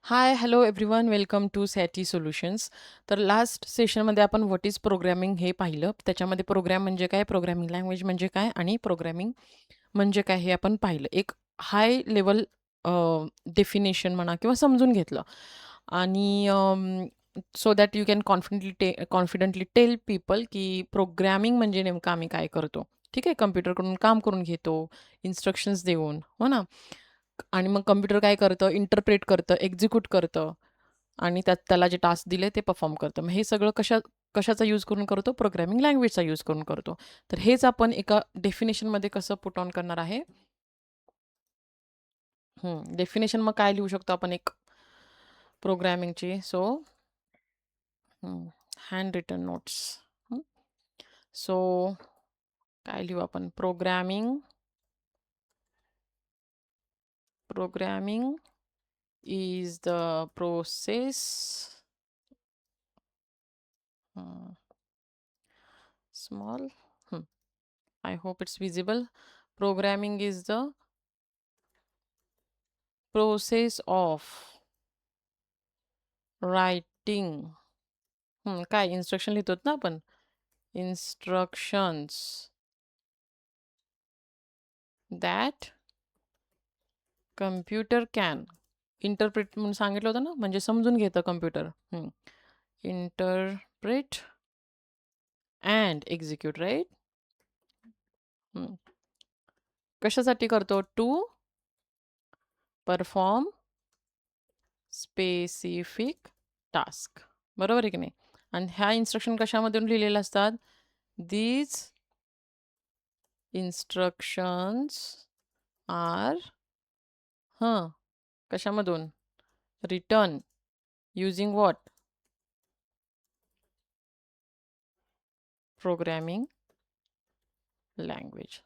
High, hello everyone. Welcome to सॅटी solutions. तर last सेशनमध्ये आपण व्हॉट इज प्रोग्रॅमिंग हे पाहिलं. त्याच्यामध्ये प्रोग्रॅम म्हणजे काय, प्रोग्रॅमिंग लँग्वेज म्हणजे काय आणि प्रोग्रॅमिंग म्हणजे काय हे आपण पाहिलं. एक हाय लेवल डेफिनेशन म्हणा किंवा समजून घेतलं आणि so that you can confidently tell people की प्रोग्रॅमिंग म्हणजे नेमकं आम्ही काय करतो. ठीक आहे, कम्प्युटरकडून काम करून घेतो, इन्स्ट्रक्शन्स देऊन, हो ना. आणि मग कम्प्युटर काय करतं, इंटरप्रेट करतं, एक्झिक्यूट करतं आणि त्याला जे टास्क दिले ते परफॉर्म करतं. मग हे सगळं कशाचा यूज करून करतो, प्रोग्रॅमिंग लँग्वेजचा यूज करून करतो. तर हेच आपण एका डेफिनेशनमध्ये कसं पुट ऑन करणार आहे. डेफिनेशन मग काय लिहू शकतो आपण एक प्रोग्रॅमिंगची. So handwritten notes. So काय लिहू आपण, programming is the process, small, I hope it's visible. Programming is the process of writing. काय इन्स्ट्रक्शन लिहितो ना आपण, instructions that computer can interpret म्हणून सांगितलं होतं ना, म्हणजे समजून घेतं computer. Interpret and execute, right? कशासाठी करतो, टू परफॉर्म स्पेसिफिक टास्क. बरोबर आहे की नाही. आणि ह्या इन्स्ट्रक्शन कशामधून लिहिलेल्या असतात, दीज इन्स्ट्रक्शन्स आर कशामधून, written using what, programming language.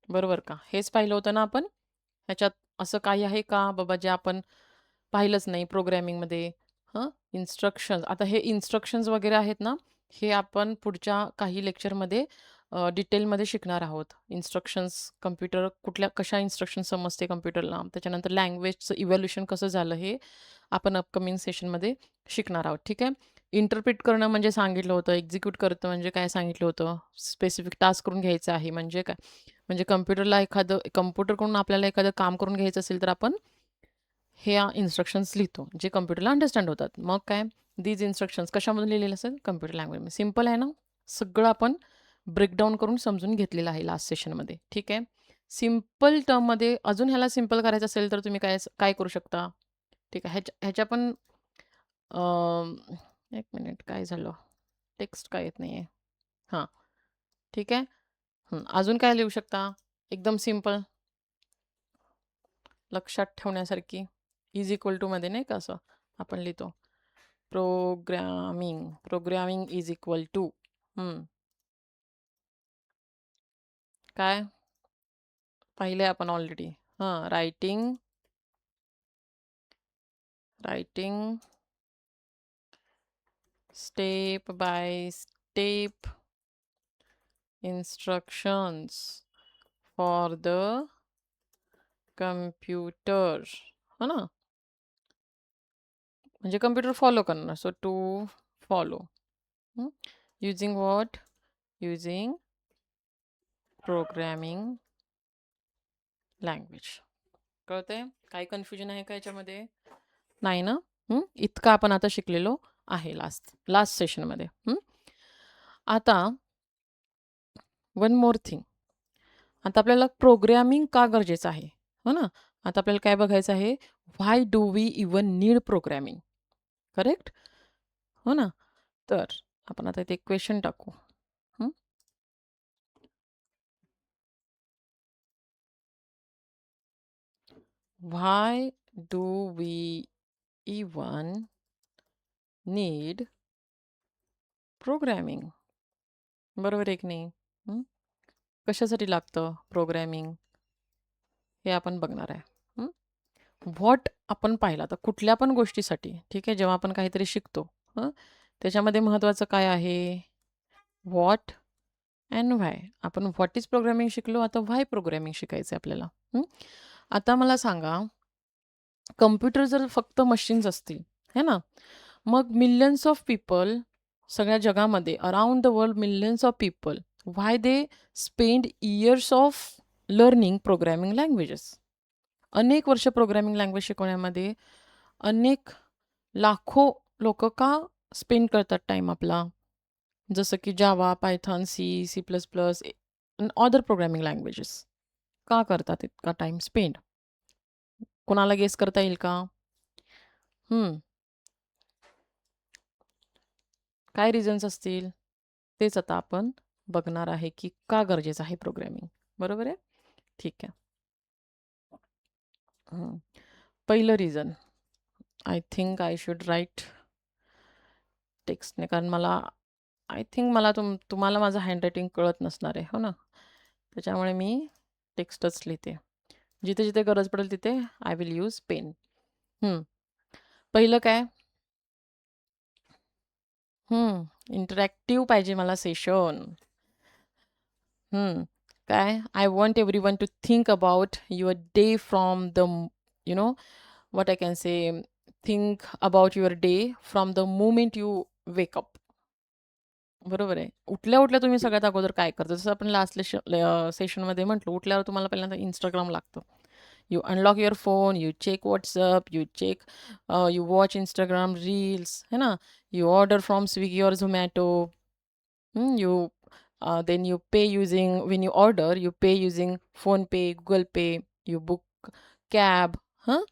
बरोबर का. हेच पाहिलं होतं ना आपण. ह्याच्यात असं काही आहे का बाबा जे आपण पाहिलंच नाही प्रोग्रॅमिंगमध्ये. इन्स्ट्रक्शन्स, आता हे इन्स्ट्रक्शन्स वगैरे आहेत ना, हे आपण पुढच्या काही लेक्चरमध्ये डिटेलमध्ये शिकणार आहोत. इन्स्ट्रक्शन्स, कम्प्युटर कशा इन्स्ट्रक्शन समजते कम्प्युटरला, त्याच्यानंतर लँग्वेजचं इव्हॅल्युशन कसं झालं हे आपण अपकमिंग सेशनमध्ये शिकणार आहोत. ठीक आहे. इंटरप्रिट करणं म्हणजे सांगितलं होतं, एक्झिक्यूट करतं म्हणजे काय सांगितलं होतं, स्पेसिफिक टास्क करून घ्यायचं आहे म्हणजे काय, म्हणजे कम्प्युटरकडून आपल्याला एखादं काम करून घ्यायचं असेल तर आपण हे इन्स्ट्रक्शन्स लिहितो जे कम्प्युटरला अंडरस्टँड होतात. मग काय, दीज इन्स्ट्रक्शन्स कशामधून लिहिलेले असेल, कम्प्युटर लँग्वेज. सिम्पल आहे ना, सगळं आपण ब्रेकडाऊन करून समजून घेतलेलं आहे लास्ट सेशनमध्ये. ठीक आहे. सिम्पल टर्ममध्ये अजून ह्याला सिम्पल करायचं असेल तर तुम्ही काय काय करू शकता. ठीक आहे. ह्याच्या पण एक मिनिट, काय झालं, टेक्स्ट काय येत नाही आहे. हां, ठीक आहे. अजून काय लिहू शकता, एकदम सिम्पल लक्षात ठेवण्यासारखी, इज इक्वल टूमध्ये नाही का असं आपण लिहितो, प्रोग्रॅमिंग इज इक्वल टू काय पाहिले आपण already. Writing step by step instructions for the computer, हो ना, म्हणजे कम्प्युटर फॉलो करणार. So to follow using what, using programming language. कळतंय, काही कन्फ्युजन आहे का याच्यामध्ये, नाही ना. इतकं आपण आता शिकलेलो आहे लास्ट सेशनमध्ये. आता वन मोर थिंग, आता आपल्याला प्रोग्रॅमिंग का गरजेचं आहे, हो ना. आता आपल्याला काय बघायचं आहे, why do we even need programming, correct, हो ना. तर आपण आता इथे एक क्वेश्चन टाकू. Why do we even need programming, बरोबर आहे की नाही. कशासाठी लागतं प्रोग्रॅमिंग हे आपण बघणार आहे. व्हॉट आपण पाहिलं तर कुठल्या पण गोष्टीसाठी, ठीक आहे, जेव्हा आपण काहीतरी शिकतो त्याच्यामध्ये महत्त्वाचं काय आहे, व्हॉट अँड व्हाय. आपण व्हॉट इज प्रोग्रॅमिंग शिकलो, आता व्हाय प्रोग्रॅमिंग शिकायचं आहे आपल्याला. आता मला सांगा, कॉम्प्युटर जर फक्त मशीन्स असतील, है ना? मग मिलियन्स ऑफ पीपल सगळ्या जगामध्ये around the world millions of people why they spend years of learning programming languages. अनेक वर्ष प्रोग्रॅमिंग लँग्वेज शिकवण्यामध्ये अनेक लाखो लोकं का स्पेंड करतात टाईम आपला? जसं की Java, Python, C, C plus plus other programming languages. का करतात इतका टाईम स्पेंड? कोणाला गेस करता येईल का? हं, काय रिझन्स असतील? तेच आता आपण बघणार आहे, की का गरजेचं आहे प्रोग्रॅमिंग. बरोबर आहे? ठीक आहे. हं. पहिलं reason I think I should write टेक्स्टने, कारण मला आय थिंक मला तुम्हाला माझं हँडरायटिंग कळत नसणार आहे, हो ना? त्याच्यामुळे मी टेक्स्टच लिहिते. जिथे जिथे गरज पडेल तिथे आय विल यूज पेन. पहिलं काय? इंटरॅक्टिव्ह पाहिजे मला सेशन. हं. काय? I want everyone to think about your day from the you know what I can say think about your day from the moment you wake up. बरोबर आहे. उठल्या-उठल्या तुम्ही सगळ्यात अगोदर काय करता? जसं आपण लास्ट सेशनमध्ये म्हटलं, उठल्यावर तुम्हाला पहिल्यांदा Instagram लागतं. You unlock your phone, you check WhatsApp, you check you watch Instagram reels, है ना? You order from Swiggy or Zomato. You then you pay using when you order, you pay using PhonePe, Google Pay, you book cab, हं?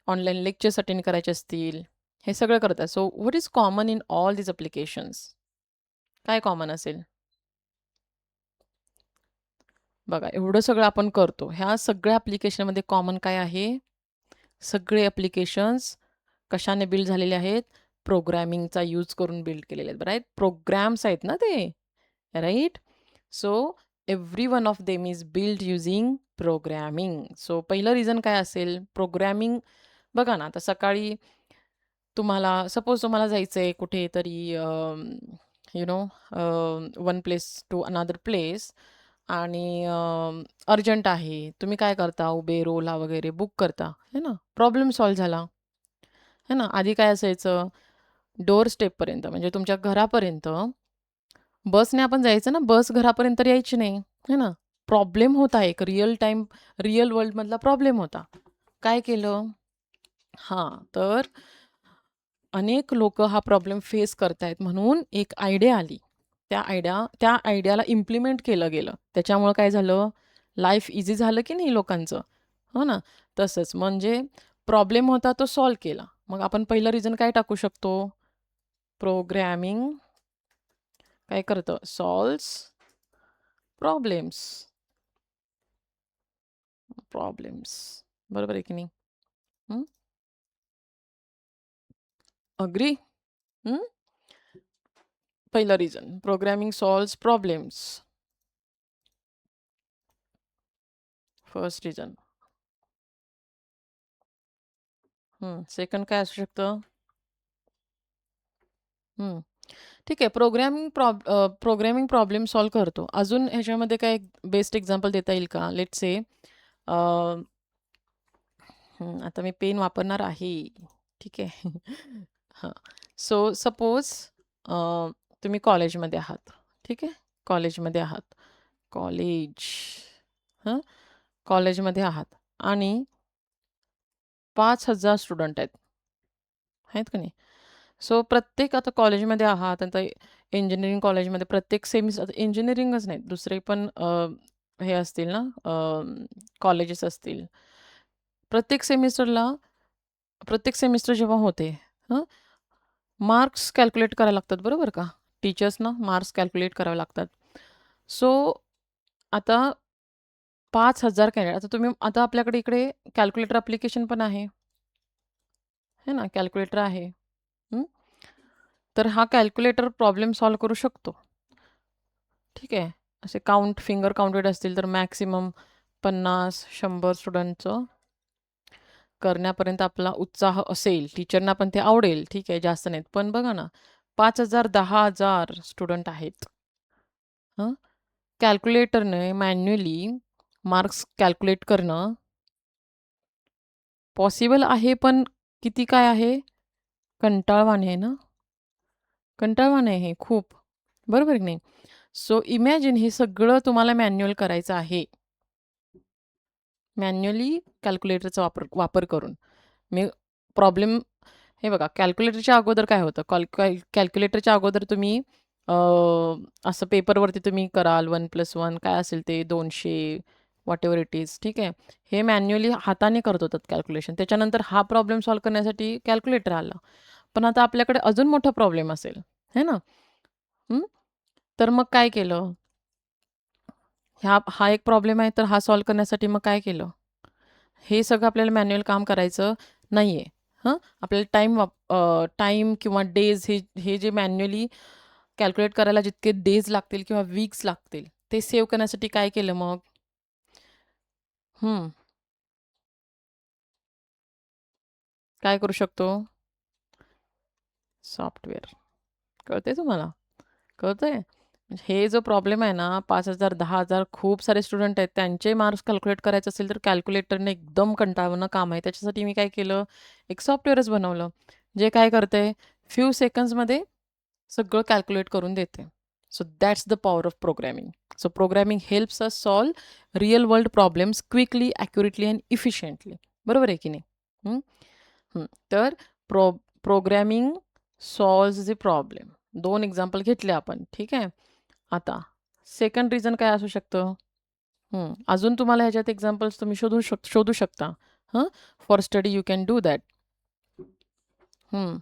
Online lectures attend करायचे असतील, हे सगळं करतात. So what is common in all these applications? काय common असेल? बघा, एवढं सगळं आपण करतो. ह्या सगळ्या ॲप्लिकेशनमध्ये कॉमन काय आहे? सगळे ॲप्लिकेशन्स कशाने बिल्ड झालेले आहेत? प्रोग्रॅमिंगचा यूज करून बिल्ड केलेले आहेत, राईट? प्रोग्राम्स आहेत ना ते, right? So every one of them is build using programming. सो पहिलं रिझन काय असेल? प्रोग्रॅमिंग. बघा ना, आता सकाळी सपोज तुम्हाला जायचं आहे कुठेतरी you know one place to another place आणि अर्जंट आहे. तुम्ही काय करता? उबेर, ओला वगैरे बुक करता, है ना? प्रॉब्लेम सॉल्व्ह झाला, है ना? आधी काय असायचं? डोअर स्टेपपर्यंत म्हणजे तुमच्या घरापर्यंत बसने आपण जायचं ना, बस घरापर्यंत तर यायची नाही, है ना? प्रॉब्लेम होता एक रिअल वर्ल्डमधला प्रॉब्लेम होता. काय केलं? हां, तर अनेक लोकं हा प्रॉब्लेम फेस करतायत म्हणून एक आयडिया आली. त्या आयडियाला इम्प्लिमेंट केलं गेलं. त्याच्यामुळं काय झालं? लाईफ ईझी झालं की नाही लोकांचं? हो ना? तसंच म्हणजे प्रॉब्लेम होता तो सॉल्व्ह केला. मग आपण पहिलं रिझन काय टाकू शकतो? प्रोग्रॅमिंग काय करतं? Solves problems. प्रॉब्लेम्स. बरोबर आहे की नाही? हं? अग्री? हं? पहिलं reason programming solves problems. First reason. Second काय असू शकतं? हं. ठीक आहे. प्रोग्रॅमिंग प्रॉब्लेम सॉल्व्ह करतो. अजून ह्याच्यामध्ये काय बेस्ट एक्झाम्पल देता येईल का? लेट्स से आता मी पेन वापरणार आहे. ठीक आहे. हां. सो सपोज तुम्ही कॉलेजमध्ये आहात. ठीक आहे. कॉलेजमध्ये आहात. कॉलेज हं. कॉलेजमध्ये आहात आणि 5,000 स्टुडंट आहेत. आहेत का नाही? सो प्रत्येक आता कॉलेजमध्ये आहात, आता इंजिनिअरिंग कॉलेजमध्ये प्रत्येक आता इंजिनिअरिंगच नाही, दुसरे पण हे असतील ना, कॉलेजेस असतील. प्रत्येक सेमिस्टरला प्रत्येक सेमिस्टर जेव्हा होते, हं, मार्क्स कॅल्क्युलेट करायला लागतात, बरोबर का? टीचर्सना मार्क्स कॅल्क्युलेट करावे लागतात. सो आता 5,000 कॅन्डिडेट, आता आपल्याकडे इकडे कॅल्क्युलेटर ॲप्लिकेशन पण आहे, है ना? कॅल्क्युलेटर आहे. हं. तर हा कॅल्क्युलेटर प्रॉब्लेम सॉल्व्ह करू शकतो. ठीक आहे. असे फिंगर काउंटेड असतील तर मॅक्सिमम 50-100 स्टुडंटचं करण्यापर्यंत आपला उत्साह असेल. टीचरना पण ते आवडेल. ठीक आहे, जास्त नाहीत. पण बघा ना, 5,000 10,000 स्टुडंट आहेत. हं. कॅल्क्युलेटरने मॅन्युअली मार्क्स कॅल्क्युलेट करणं पॉसिबल आहे, पण किती काय आहे? कंटाळवाणे आहे ना? कंटाळवाणं आहे हे खूप. बरोबर की नाही? सो इमॅजिन हे सगळं तुम्हाला मॅन्युअल करायचं आहे. मॅन्युअली कॅल्क्युलेटरचा वापर वापर करून. मी प्रॉब्लेम हे बघा कॅल्क्युलेटरच्या अगोदर काय होतं? कॅल्क्युलेटरच्या अगोदर तुम्ही अ, असं पेपरवरती तुम्ही कराल 1+1 काय असेल ते 200 व्हॉटएव्हर इट इज ठीक आहे. हे मॅन्युअली हाताने करत होतात कॅल्क्युलेशन. त्याच्यानंतर हा प्रॉब्लेम सॉल्व्ह करण्यासाठी कॅल्क्युलेटर आला. पण आता आपल्याकडे अजून मोठा प्रॉब्लेम असेल, है ना? हं. तर मग काय केलं? हा एक प्रॉब्लेम आहे, तर हा सॉल्व्ह करण्यासाठी मग काय केलं? हे सगळं आपल्याला मॅन्युअल काम करायचं नाहीये. हं. आपल्याला टाईम किंवा डेज हे जे मॅन्युअली कॅल्क्युलेट करायला जितके डेज लागतील किंवा वीक्स लागतील, ते सेव्ह करण्यासाठी काय केलं मग? हं. काय करू शकतो? सॉफ्टवेअर. कळतंय तुम्हाला? कळतंय? हे जो प्रॉब्लेम आहे ना 5,000 10,000 खूप सारे स्टुडंट आहेत. त्यांचे मार्क्स कॅल्क्युलेट करायचे असेल, तर कॅल्क्युलेटरने एकदम कंटाळवाणं काम आहे. त्याच्यासाठी मी काय केलं, एक सॉफ्टवेअरच बनवलं. जे काय करतंय, फ्यू सेकंड्समध्ये सगळं कॅल्क्युलेट करून देते. So that's the power of programming. So programming helps us solve real world problems quickly, accurately and efficiently. बरोबर आहे की नाही? हं, हं. तर प्रोग्रॅमिंग सॉल्व्हज द प्रॉब्लेम. 2 एक्झाम्पल घेतले आपण. ठीक आहे. आता सेकंड रिझन काय असू शकतं? अजून तुम्हाला ह्याच्यात एक्झाम्पल्स तुम्ही शोधू शकता. हं. For study you can do that. हं.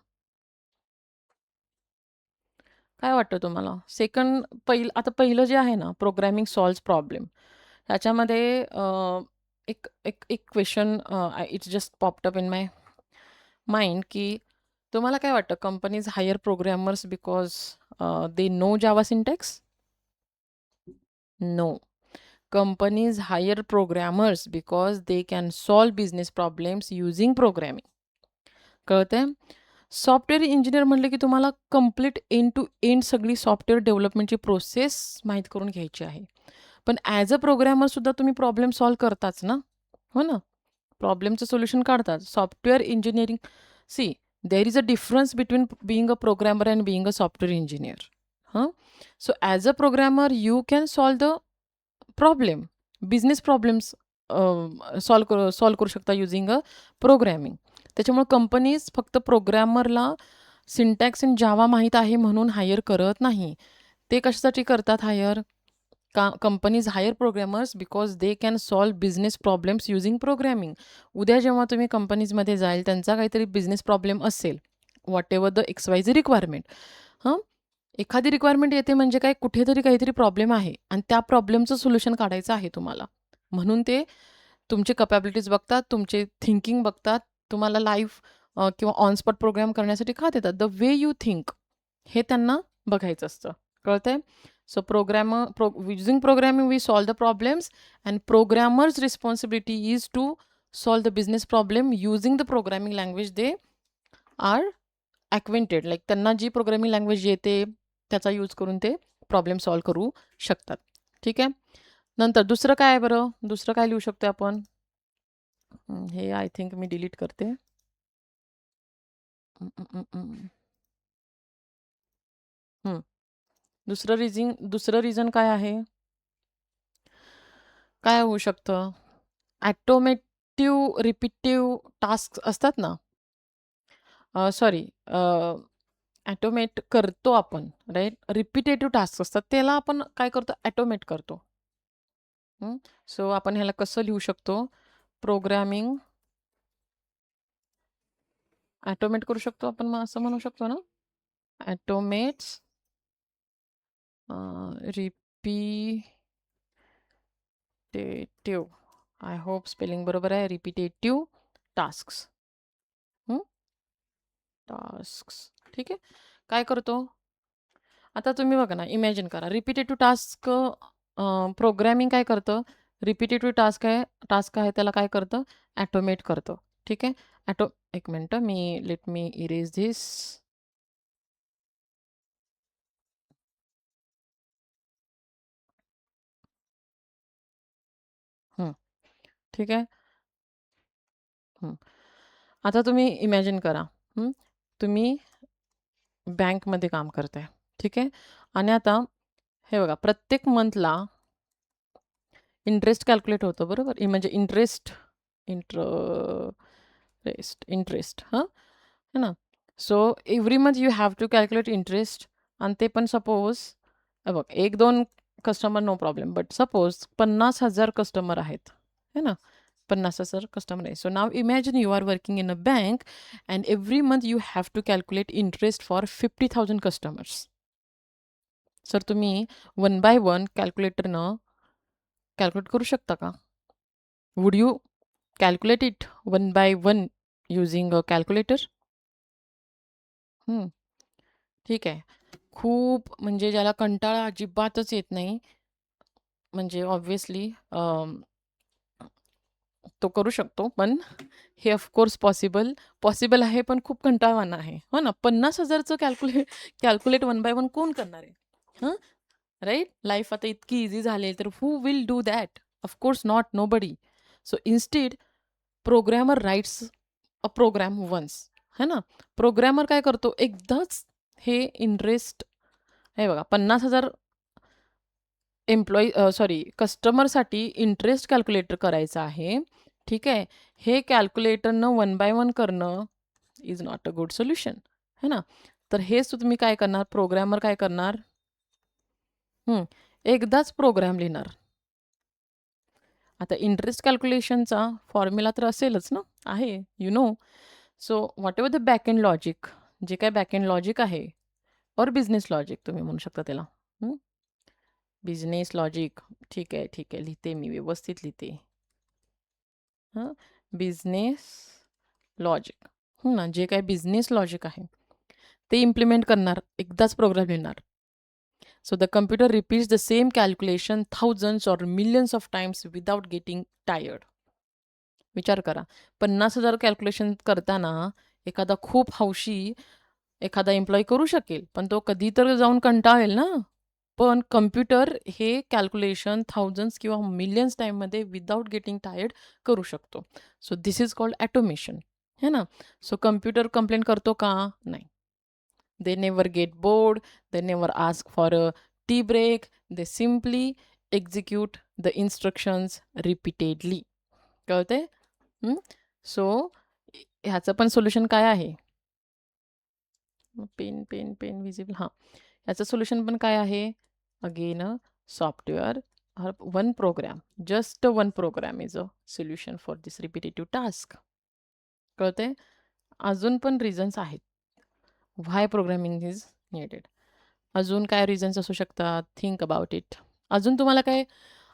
काय वाटतं तुम्हाला? आता पहिलं जे आहे ना, प्रोग्रामिंग सॉल्व्हज प्रॉब्लेम. ह्याच्यामध्ये एक एक एक question it's just popped up in my mind की तुम्हाला काय वाटतं companies hire programmers because they know Java syntax? No. Companies hire programmers because they can solve business problems using programming. कळतंय? सॉफ्टवेअर इंजिनिअर म्हटलं की तुम्हाला कंप्लीट एंड टू एंड सगळी software डेव्हलपमेंटची process माहीत करून घ्यायची आहे. पण ॲज अ प्रोग्रॅमरसुद्धा तुम्ही प्रॉब्लेम सॉल्व्ह करताच ना? हो ना? प्रॉब्लेमचं सोल्युशन काढतात. Software engineering see there is a difference between being a programmer and being a software engineer. हं? So as a programmer you can solve the problem, business problems solve करू शकता using a programming. त्याच्यामुळे companies फक्त प्रोग्रॅमरला syntax in जावा माहीत आहे म्हणून higher करत नाही. ते कशासाठी करतात hire? Companies hire programmers because they can solve business problems using programming. उद्या जेव्हा तुम्ही कंपनीजमध्ये जाल, त्यांचा काहीतरी बिझनेस प्रॉब्लेम असेल, व्हॉटेव्हर द XYZ रिक्वायरमेंट. हं. एखादी रिक्वायरमेंट येते म्हणजे काय कुठेतरी काहीतरी प्रॉब्लेम आहे आणि त्या प्रॉब्लेमचं सोल्युशन काढायचं आहे तुम्हाला. म्हणून ते तुमचे कपॅबिलिटीज बघतात, तुमचे थिंकिंग बघतात, तुम्हाला लाईव्ह किंवा ऑन स्पॉट प्रोग्राम करण्यासाठी का देतात? द वे यू थिंक हे त्यांना बघायचं असतं. कळतंय? So using programming we solve the problems and programmers responsibility is to solve the business problem using the programming language they are acquainted like त्यांना जी प्रोग्रामिंग लँग्वेज येते, त्याचा यूज करून ते प्रॉब्लेम सॉल्व्ह करू शकतात. ठीक आहे. नंतर दुसरं काय आहे बरं? दुसरं काय लिहू शकतो आपण? हे आय थिंक मी डिलीट करते. अं, अं, अं, अं. हं. दुसरं रिझन काय आहे? काय होऊ शकतं? ॲटोमेटिव्ह रिपिटिव्ह टास्क असतात ना, सॉरी ॲटोमेट करतो आपण, राइट? रिपिटेटिव्ह टास्क असतात, त्याला आपण काय करतो? ॲटोमेट करतो. सो आपण ह्याला कसं लिहू शकतो? प्रोग्रामिंग ऑटोमेट करू शकतो आपण मग असं म्हणू शकतो ना? Automates repetitive I hope spelling बरोबर आहे. Repetitive tasks. टास्क्स ठीक आहे. काय करतो? आता तुम्ही बघा ना, इमॅजिन करा रिपिटेटिव्ह टास्क प्रोग्रॅमिंग काय करतं? रिपिटेटिव्ह टास्क आहे त्याला काय करतं? ऑटोमेट करतं. ठीक आहे. एक मिनिटं लेट मी इरेज धिस. ठीक आहे. हं. आता तुम्ही इमॅजिन करा, हं, तुम्ही बँकमध्ये काम करताय, ठीक आहे? आणि आता हे बघा, प्रत्येक मंथला इंटरेस्ट कॅल्क्युलेट होतो, बरोबर? म्हणजे इंटरेस्ट हां, है ना? So every month you have to calculate interest. आणि ते पण सपोज बघ, 1-2 customer no problem, but suppose 50,000 customer आहेत, है ना? 50,000 कस्टमर आहे. So now imagine you are working in a bank and every month you have to calculate interest for 50,000 customers. Sir तुम्ही one by one कॅल्क्युलेटरनं calculate करू शकता का? Would you calculate it one by one using a calculator? ठीक आहे. खूप म्हणजे ज्याला कंटाळा अजिबातच येत नाही, म्हणजे ऑब्व्हियसली तो करू शकतो. पण हे ऑफकोर्स पॉसिबल आहे, पण खूप कंटाळवाणं आहे. हो ना? 50,000चं कॅल्क्युलेट वन बाय वन कोण करणार आहे? हं, राइट? लाईफ आता इतकी ईझी झाली तर who will do that? Of course not, nobody. So instead programmer writes a program once, है ना? प्रोग्रामर काय करतो, एकदाच हे इंटरेस्ट, हे बघा 50,000 सॉरी कस्टमरसाठी इंटरेस्ट कॅल्क्युलेटर करायचं आहे, ठीक आहे? हे कॅल्क्युलेटरनं वन बाय वन करणं is not a good solution, है ना? तर हेच तुम्ही काय करणार, प्रोग्रामर काय करणार, एकदाच प्रोग्राम लिहिणार. आता इंटरेस्ट कॅल्क्युलेशनचा फॉर्म्युला तर असेलच ना, आहे, you know. So what ever the back end logic, जे काय बॅक एंड लॉजिक आहे, और बिझनेस लॉजिक तुम्ही म्हणू शकता त्याला. बिझनेस लॉजिक, ठीक आहे, ठीक आहे, लिहिते मी, व्यवस्थित लिहिते. हां, बिझनेस लॉजिक, ना, जे काही बिझनेस लॉजिक आहे ते इम्प्लिमेंट करणार, एकदाच प्रोग्राम लिहिणार. So the computer repeats the same calculation thousands or millions of times without getting tired. विचार करा, 50,000 कॅल्क्युलेशन करताना एखादा खूप हौशी एखादा एम्प्लॉई करू शकेल, पण तो कधी तर जाऊन कंटाळेल ना. पण कम्प्युटर हे कॅल्क्युलेशन थाउजंड्स किंवा मिलियन्स टाईममध्ये विदाऊट गेटिंग टायर्ड करू शकतो. So this is called automation, है ना? सो कम्प्युटर कंप्लेन करतो का? नाही. They never get bored, they never ask for a tea break, they simply execute the instructions repeatedly. कळते? सो ह्याचं पण सोल्युशन काय आहे? पेन विजिबल, हां. याचं सोल्युशन पण काय आहे? Again software one program, just one program is a solution for this repetitive task. कळते? अजून पण रिझन्स आहेत व्हाय प्रोग्रामिंग इज नीडेड. अजून काय रिझन्स असू शकतात? Think about it. अजून तुम्हाला काय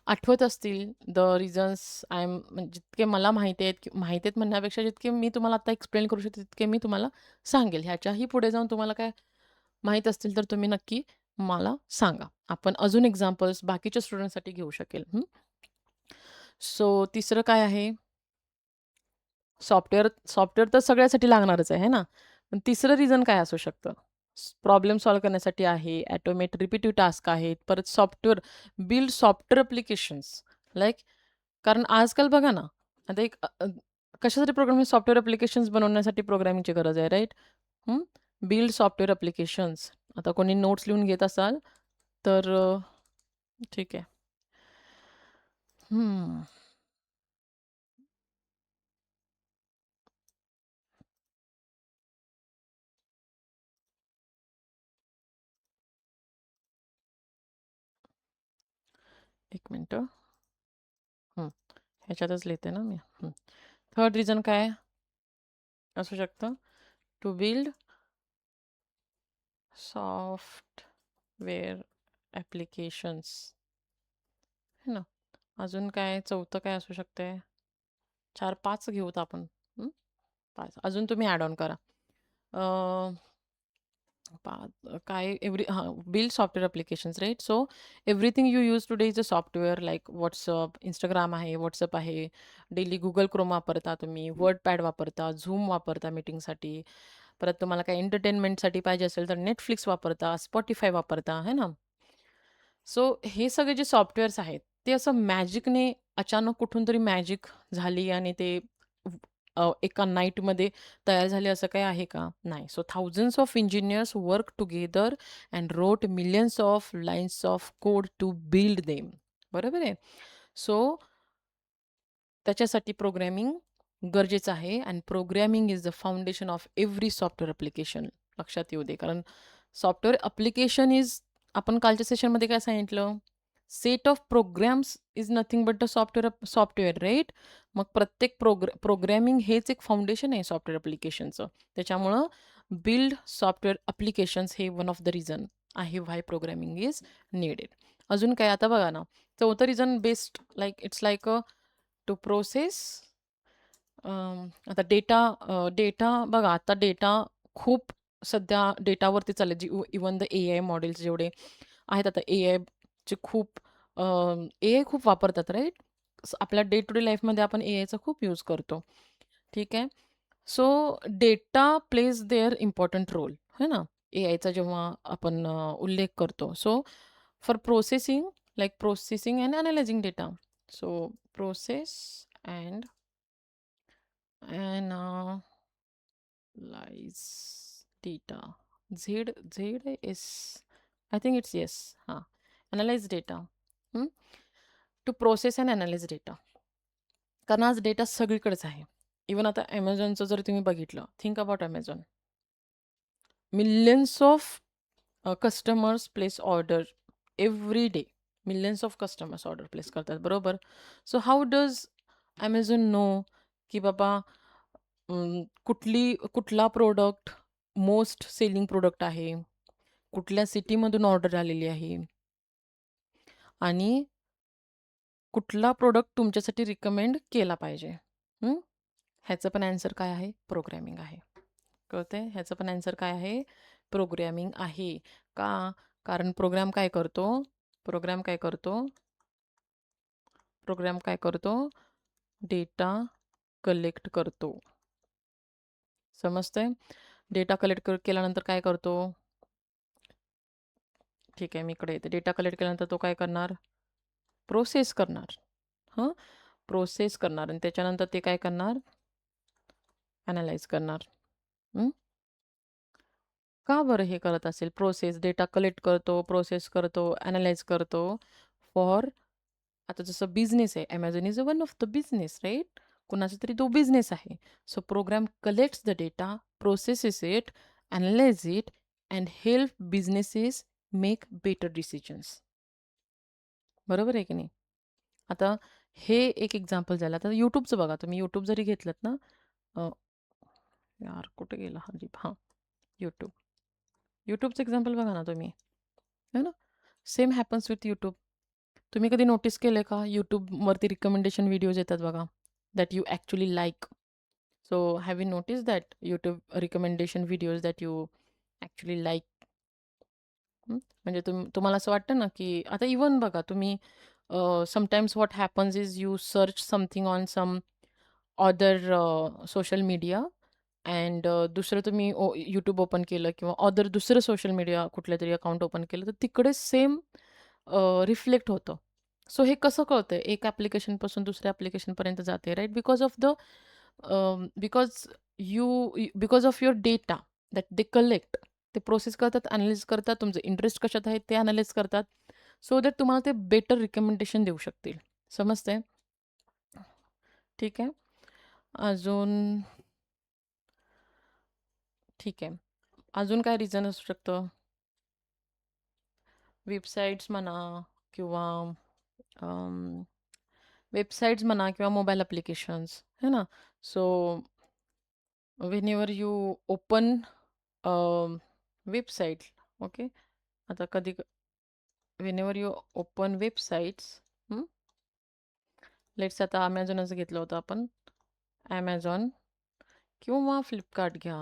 आठवत असतील द रिझन्स आय एम, म्हणजे जितके मला माहिती आहेत, माहिती आहेत म्हणण्यापेक्षा जितके मी तुम्हाला आता एक्सप्लेन करू शकते तितके मी तुम्हाला सांगेल. ह्याच्याही पुढे जाऊन तुम्हाला काय माहीत असतील तर तुम्ही नक्की मला सांगा. आपण अजून एक्झाम्पल्स बाकीच्या स्टुडंटसाठी घेऊ शकेल. सो तिसरं काय आहे? सॉफ्टवेअर तर सगळ्यासाठी लागणारच आहे ना. पण तिसरं रिझन काय असू शकतं? प्रॉब्लेम सॉल्व्ह करण्यासाठी आहे, ॲटोमेट रिपिटिव्ह टास्क आहेत, परत software build software applications like. कारण आजकाल बघा ना, आता एक कशासाठी प्रोग्रामिंग, सॉफ्टवेअर ॲप्लिकेशन्स बनवण्यासाठी प्रोग्रामिंगची गरज आहे, राईट? Build software applications. आता कोणी नोट्स लिहून घेत असाल तर ठीक आहे. एक मिनटं. ह्याच्यातच लिहिते ना मी. थर्ड रिझन काय असू शकतं? टू बिल्ड सॉफ्टवेअर ॲप्लिकेशन्स, है ना? अजून काय चौथं काय असू शकते? 4-5 घेऊत आपण. 5 अजून तुम्ही ॲड ऑन करा. काय build software applications, right? So everything you use today is a software, like WhatsApp, Instagram आहे, व्हॉट्सअप आहे, डेली गुगल क्रोम वापरता तुम्ही, वर्डपॅड वापरता, झूम वापरता मीटिंगसाठी, परत तुम्हाला काही एंटरटेनमेंटसाठी पाहिजे असेल तर नेटफ्लिक्स वापरता, स्पॉटिफाय वापरता, है ना? सो हे सगळे जे सॉफ्टवेअर्स आहेत ते असं मॅजिकने अचानक कुठून तरी मॅजिक झाली आणि ते एका नाईटमध्ये तयार झाले असं काही आहे का? नाही. So thousands of engineers work together and wrote millions of lines of code to build them. बरोबर आहे? सो त्याच्यासाठी प्रोग्रॅमिंग गरजेचं आहे आणि programming is the foundation of every software application. लक्षात येऊ दे. कारण सॉफ्टवेअर ॲप्लिकेशन इज, आपण कालच्या सेशनमध्ये काय सांगितलं? Set of programs is nothing but the software right. मग प्रत्येक प्रोग्रॅमिंग हेच एक फाउंडेशन आहे सॉफ्टवेअर ॲप्लिकेशनचं. त्याच्यामुळं बिल्ड सॉफ्टवेअर ॲप्लिकेशन्स हे वन ऑफ द रिझन आहे व्हाय प्रोग्रॅमिंग इज नीडेड. अजून काय आता बघा ना, चौथं reason best like it's like a to process. आता डेटा बघा, आता डेटा खूप सध्या डेटावरती चालले. Even the A I models जेवढे आहेत आता, चे खूप ए आय खूप वापरतात राईट. आपल्या डे टू डे लाईफमध्ये आपण ए आयचा खूप यूज करतो. ठीक आहे. So data plays their important role है ना, ए आयचा जेव्हा आपण उल्लेख करतो. So for processing, like processing and analyzing data. So process and analyze data. Z is, I think it's yes. Analyze data. To process and analyze data. कारण आज data सगळीकडेच आहे. इवन आता ॲमेझॉनचं जर तुम्ही बघितलं, think about Amazon. Millions of customers place order every day. Millions of customers order place करतात, बरोबर. So how does Amazon know की बाबा कुठला प्रोडक्ट मोस्ट सेलिंग प्रोडक्ट आहे, कुठल्या सिटीमधून ऑर्डर आलेली आहे आणि कुठला प्रोडक्ट तुमच्यासाठी रिकमेंड केला पाहिजे. ह्याचं पण ॲन्सर काय आहे? प्रोग्रॅमिंग आहे. कळतंय? ह्याचं पण ॲन्सर काय आहे? प्रोग्रॅमिंग आहे. का? कारण प्रोग्राम काय करतो? प्रोग्राम काय करतो? डेटा कलेक्ट करतो. समजतंय? डेटा कलेक्ट केल्यानंतर काय करतो? ठीक आहे, मी इकडे येते. डेटा कलेक्ट केल्यानंतर तो काय करणार? प्रोसेस करणार. प्रोसेस करणार आणि त्याच्यानंतर ते काय करणार? ॲनालाइज करणार. का बरं हे करत असेल? प्रोसेस, डेटा कलेक्ट करतो, प्रोसेस करतो, ॲनालाइज करतो. फॉर, आता जसं बिझनेस आहे, Amazon is one of the business right. कुणाचा तरी तो बिझनेस आहे. So program collects the data, processes it, analyse it and help businesses make better decisions. बरोबर आहे की नाही? आता हे एक एक्झाम्पल झालं. आता यूट्यूबचं बघा, तुम्ही यूट्यूब जरी घेतलं ना, यार कुठे गेला हा जीप? यूट्यूबचं एक्झाम्पल बघा ना तुम्ही, है ना. Same happens with YouTube. तुम्ही कधी नोटीस केलं का, यूट्यूबवरती रिकमेंडेशन व्हिडिओज येतात बघा, that you actually like. So have you notice that YouTube recommendation videos that you actually like? म्हणजे तुम्हाला असं वाटतं ना, की आता इवन बघा तुम्ही, sometimes what happens is you search something on some other social media and दुसरं तुम्ही यूट्यूब ओपन केलं किंवा अदर दुसरं सोशल मीडिया कुठलं तरी अकाउंट ओपन केलं, तर तिकडे सेम रिफ्लेक्ट होतं. सो हे कसं कळतं? एक ॲप्लिकेशनपासून दुसऱ्या ॲप्लिकेशनपर्यंत जाते right, because of your data that they collect. ते प्रोसेस करतात, ॲनालिज करतात, तुमचं इंटरेस्ट कशात आहे ते ॲनालाइज करतात, सो दॅट तुम्हाला ते बेटर रिकमेंडेशन देऊ शकतील. समजतंय? ठीक आहे. अजून ठीक आहे. अजून काय रिझन असू शकतं? वेबसाईट्स म्हणा किंवा वेबसाईट्स म्हणा किंवा मोबाईल ॲप्लिकेशन्स, है ना. So whenever you open website, okay. आता whenever you open websites, let's आता ॲमेझॉनच घेतलं होतं आपण. ॲमेझॉन किंवा फ्लिपकार्ट घ्या,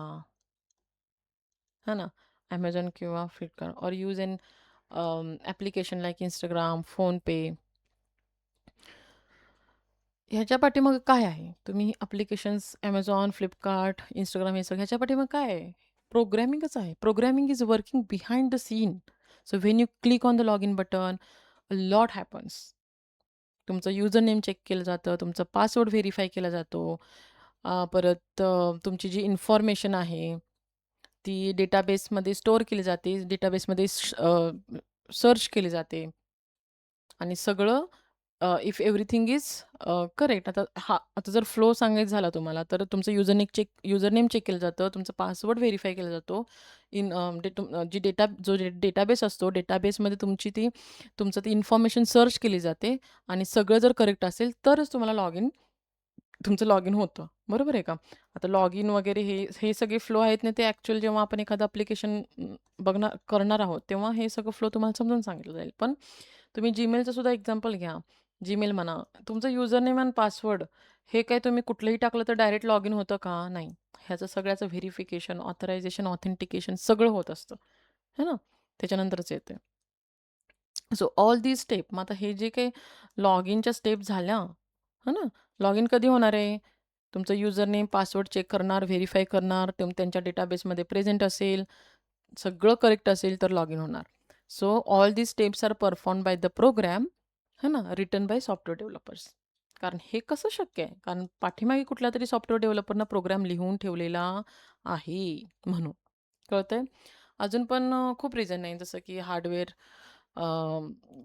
है ना. ॲमेझॉन किंवा फ्लिपकार्ट और use N application like Instagram, PhonePe. ह्याच्या पाठीमागं काय आहे? तुम्ही ॲप्लिकेशन्स ॲमेझॉन, फ्लिपकार्ट, इंस्टाग्राम हे सगळं ह्याच्या पाठीमागं काय आहे? प्रोग्रॅमिंगच आहे. Programming is working behind the scene. So when you click on the log in button, a lot happens. तुमचं युजर नेम चेक केलं जातं, तुमचं पासवर्ड व्हेरीफाय केला जातो, परत तुमची जी इन्फॉर्मेशन आहे ती डेटाबेसमध्ये स्टोअर केली जाते, डेटाबेसमध्ये सर्च केली जाते आणि सगळं इफ एव्हरीथिंग इज करेक्ट. आता जर फ्लो सांगायचं झाला तुम्हाला, तर तुमचं युजरनेम चेक केलं जातं, तुमचा पासवर्ड व्हेरीफाय केला जातो. इन जी जो डेटाबेस असतो, डेटाबेसमध्ये तुमचं ती इन्फॉर्मेशन सर्च केली जाते आणि सगळं जर करेक्ट असेल, तरच तुमचं लॉग इन होतं. बरोबर आहे का? आता लॉग इन वगैरे हे हे सगळे फ्लो आहेत ना, ते ॲक्चुअल जेव्हा आपण एखादं ॲप्लिकेशन करणार आहोत, तेव्हा हे सगळं फ्लो तुम्हाला समजून सांगितलं जाईल. पण तुम्ही Gmailचं सुद्धा एक्झाम्पल घ्या. Gmail म्हणा, तुमचं युजरनेम आणि पासवर्ड हे काय तुम्ही कुठलंही टाकलं तर डायरेक्ट लॉग इन होतं का? नाही. ह्याचं सगळ्याचं व्हेरिफिकेशन, ऑथरायझेशन, ऑथेंटिकेशन सगळं होत असतं. है ना? त्याच्यानंतरच येते. So all these step. मग आता हे जे काही लॉग इनच्या स्टेप झाल्या, है ना? लॉग इन कधी होणार आहे? तुमचं युजरनेम, पासवर्ड चेक करणार, व्हेरिफाय करणार, त्यांच्या डेटाबेसमध्ये प्रेझेंट असेल, सगळं करेक्ट असेल तर लॉग इन होणार. So all these steps are perform by the program, है ना, रिटन बाय सॉफ्टवेअर डेव्हलपर्स. कारण हे कसं शक्य आहे? कारण पाठीमागे कुठल्या तरी सॉफ्टवेअर डेव्हलपरनं प्रोग्राम लिहून ठेवलेला आहे म्हणून. कळतंय? अजून पण खूप रिझन आहे, जसं की हार्डवेअर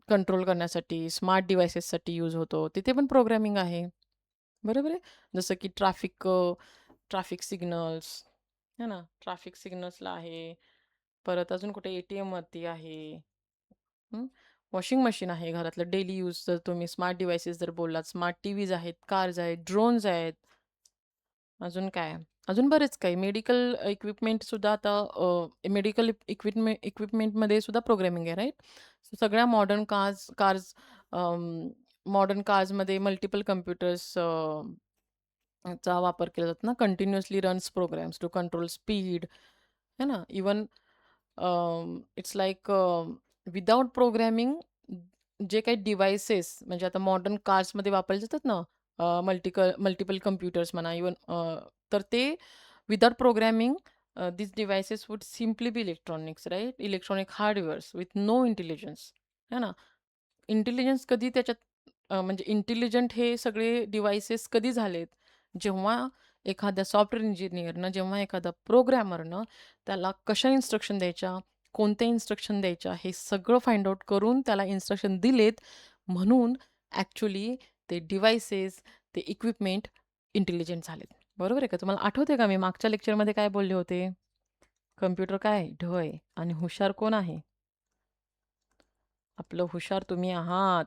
कंट्रोल करण्यासाठी, स्मार्ट डिव्हाइसेससाठी यूज होतो. तिथे पण प्रोग्रामिंग आहे. बरोबर आहे? जसं की ट्रॅफिक सिग्नल्स, है ना? ट्रॅफिक सिग्नल्सला आहे. परत अजून कुठे ATMवरती आहे. वॉशिंग मशीन आहे घरातलं डेली यूज. जर तुम्ही स्मार्ट डिव्हाइसेस जर बोललात, स्मार्ट टीव्हीज आहेत, कार्स आहेत, ड्रोन्स आहेत. अजून काय? अजून बरेच काही. मेडिकल इक्विपमेंटसुद्धा आता मेडिकल इक्विपमेंटमध्ये सुद्धा प्रोग्रामिंग आहे, राईट? सगळ्या मॉडर्न कार्समध्ये मल्टिपल कम्प्युटर्स चा वापर केला जातो ना. Continuously runs programs to control speed, है ना? Even it's like without programming जे काही डिव्हाइसेस म्हणजे आता मॉडर्न कार्समध्ये वापरले जातात ना, मल्टिपल कम्प्युटर्स म्हणा इवन, तर ते without programming these devices would simply be electronics, right? Electronic hardwares with no intelligence. है ना? इंटेलिजन्स कधी त्याच्यात म्हणजे इंटेलिजंट हे सगळे डिव्हाइसेस कधी झालेत? जेव्हा एखाद्या सॉफ्टवेअर इंजिनिअरनं, जेव्हा एखाद्या प्रोग्रॅमरनं त्याला कशा इन्स्ट्रक्शन द्यायच्या, कोणत्या इन्स्ट्रक्शन द्यायच्या, हे सगळं फाइंड आउट करून त्याला इन्स्ट्रक्शन दिलेत, म्हणून ॲक्चुअली ते डिव्हाइसेस, ते इक्विपमेंट इंटेलिजंट झालेत. बरोबर आहे का? तुम्हाला आठवतंय का मी मागच्या लेक्चरमध्ये काय बोलले होते? कॉम्प्युटर काय आहे? ढ आहे आणि हुशार कोण आहे? आपलं हुशार तुम्ही आहात.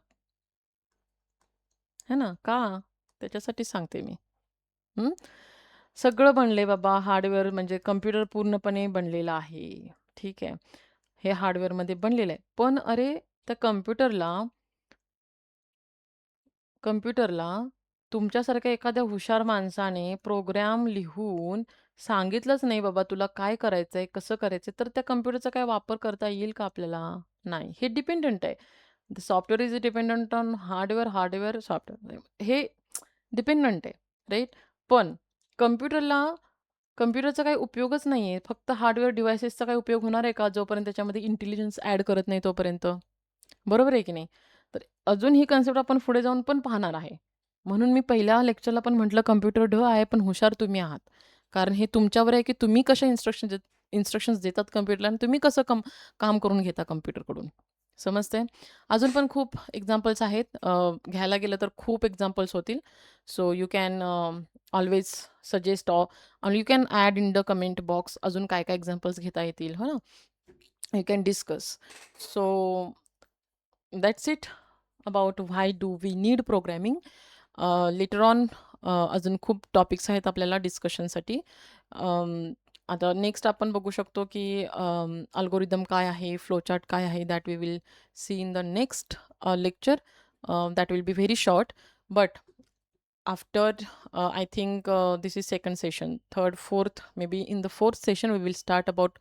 है ना? का? त्याच्यासाठी सांगते मी. हं. सगळं बनलंय बाबा. हार्डवेअर म्हणजे कॉम्प्युटर पूर्णपणे बनलेला आहे. ठीक आहे. हे हार्डवेअरमध्ये बनलेलं आहे. पण अरे, त्या कॉम्प्युटरला तुमच्यासारख्या एखाद्या हुशार माणसाने प्रोग्राम लिहून सांगितलंच नाही बाबा तुला काय करायचंय, कसं करायचंय, तर त्या कॉम्प्युटरचा काय वापर करता येईल का आपल्याला? नाही. हे डिपेंडंट आहे. The software is dependent on hardware, hardware software. हे डिपेंडंट आहे, राइट? पण कॉम्प्युटरला कॉम्प्युटरचा काही उपयोगच नाहीये. फक्त हार्डवेअर डिव्हाइसेसचा काही उपयोग होणार आहे का? जोपर्यंत त्याच्यामध्ये इंटेलिजन्स ॲड करत नाही तोपर्यंत. बरोबर आहे की नाही? तर अजून ही कन्सेप्ट आपण पुढे जाऊन पण पाहणार आहे. म्हणून मी पहिल्या लेक्चरला पण म्हटलं कॉम्प्युटर ढ आहे, पण हुशार तुम्ही आहात. कारण हे तुमच्यावर आहे की तुम्ही कशा इन्स्ट्रक्शन्स देतात कॉम्प्युटरला आणि तुम्ही कसं काम करून घेता कॉम्प्युटरकडून. समजतंय? अजून पण खूप एक्झाम्पल्स आहेत. घ्यायला गेलं तर खूप एक्झाम्पल्स होतील. So you can always suggest you can add in the comment box अजून काय-काय एक्झाम्पल्स घेता येतील, हो ना? You can discuss. So that's it about why do we need programming. Later on अजून खूप टॉपिक्स आहेत आपल्याला डिस्कशनसाठी. आता नेक्स्ट आपण बघू शकतो की अल्गोरिदम काय आहे, फ्लोचार्ट काय आहे, that we will see in the next lecture. That will be very short, but after I think this is second session, third, fourth, maybe in the fourth session we will start about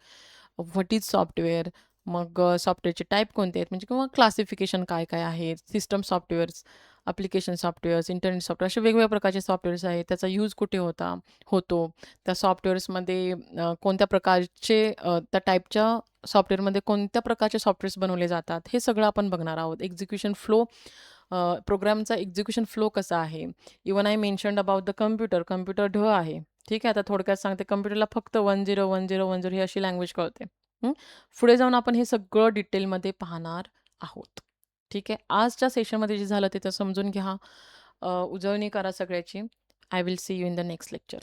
what is software. मग सॉफ्टवेअरचे type कोणते आहेत म्हणजे किंवा classification काय काय आहे, system softwares, application softwares, internet software, असे वेगवेगळ्या प्रकारचे सॉफ्टवेअर्स आहेत. त्याचा यूज कुठे होतो त्या सॉफ्टवेअर्समध्ये कोणत्या प्रकारचे त्या टाईपच्या सॉफ्टवेअरमध्ये कोणत्या प्रकारचे सॉफ्टवेअर्स बनवले जातात, हे सगळं आपण बघणार आहोत. एक्झिक्युशन फ्लो प्रोग्रामचा एक्झिक्युशन फ्लो कसा आहे. Even I mentioned about the computer. Computer ढ आहे. ठीक आहे. आता थोडक्यात सांगते, कम्प्युटरला फक्त 101010 ही अशी लँग्वेज कळते. पुढे जाऊन आपण हे सगळं डिटेलमध्ये पाहणार आहोत. ठीक आहे. आजच्या सेशनमध्ये जे झालं ते तर समजून घ्या. उजळणी करा सगळ्याची. I will see you in the next lecture.